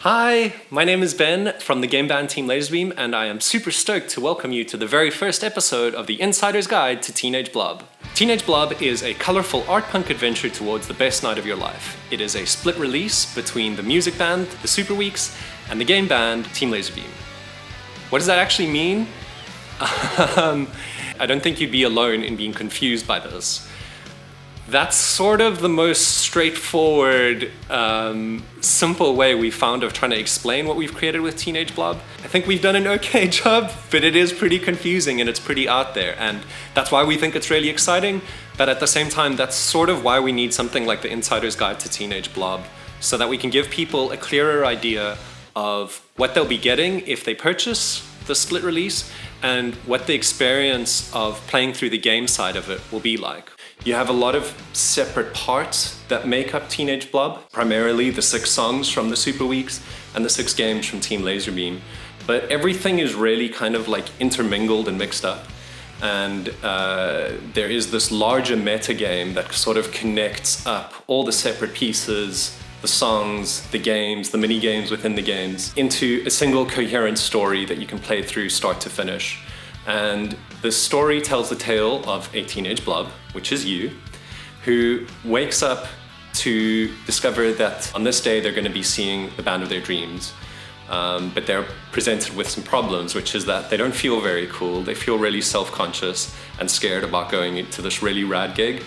Hi, my name is Ben from the game band Team Laserbeam, and I am super stoked to welcome you to the very first episode of the Insider's Guide to Teenage Blob. Teenage Blob is a colorful art punk adventure towards the best night of your life. It is a split release between the music band, the Super Weeks, and the game band, Team Laserbeam. What does that actually mean? I don't think you'd be alone in being confused by this. That's sort of the most straightforward, simple way we found of trying to explain what we've created with Teenage Blob. I think we've done an okay job, but it is pretty confusing and it's pretty out there. And that's why we think it's really exciting. But at the same time, that's sort of why we need something like the Insider's Guide to Teenage Blob, so that we can give people a clearer idea of what they'll be getting if they purchase the split release and what the experience of playing through the game side of it will be like. You have a lot of separate parts that make up Teenage Blob, primarily the 6 songs from the Super Weeks and the 6 games from Team Laserbeam. But everything is really kind of like intermingled and mixed up. And there is this larger meta game that sort of connects up all the separate pieces, the songs, the games, the mini games within the games, into a single coherent story that you can play through start to finish. And the story tells the tale of a teenage blob, which is you, who wakes up to discover that on this day they're going to be seeing the band of their dreams. But they're presented with some problems, which is that they don't feel very cool. They feel really self-conscious and scared about going into this really rad gig.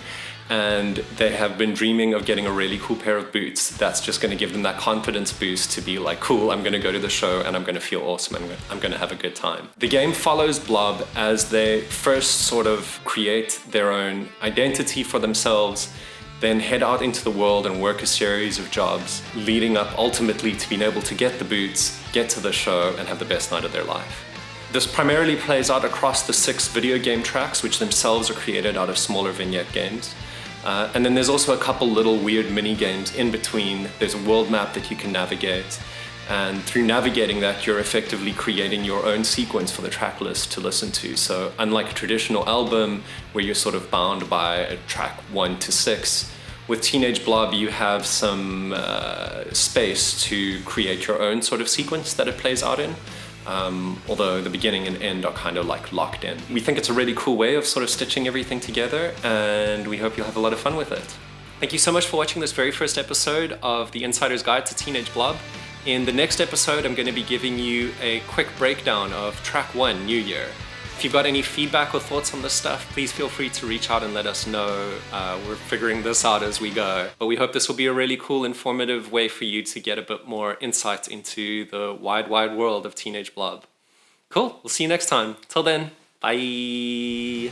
And they have been dreaming of getting a really cool pair of boots that's just going to give them that confidence boost to be like, cool, I'm going to go to the show and I'm going to feel awesome and I'm going to have a good time. The game follows Blob as they first sort of create their own identity for themselves, then head out into the world and work a series of jobs, leading up ultimately to being able to get the boots, get to the show, and have the best night of their life. This primarily plays out across the 6 video game tracks, which themselves are created out of smaller vignette games. And then there's also a couple little weird mini games in between. There's a world map that you can navigate, and through navigating that you're effectively creating your own sequence for the track list to listen to. So unlike a traditional album where you're sort of bound by a track 1 to 6, with Teenage Blob you have some space to create your own sort of sequence that it plays out in. Although the beginning and end are kind of like locked in. We think it's a really cool way of sort of stitching everything together, and we hope you'll have a lot of fun with it. Thank you so much for watching this very first episode of the Insider's Guide to Teenage Blob. In the next episode, I'm going to be giving you a quick breakdown of track 1, New Year. If you've got any feedback or thoughts on this stuff, please feel free to reach out and let us know. We're figuring this out as we go. But we hope this will be a really cool, informative way for you to get a bit more insight into the wide, wide world of Teenage Blob. Cool, we'll see you next time. Till then, bye!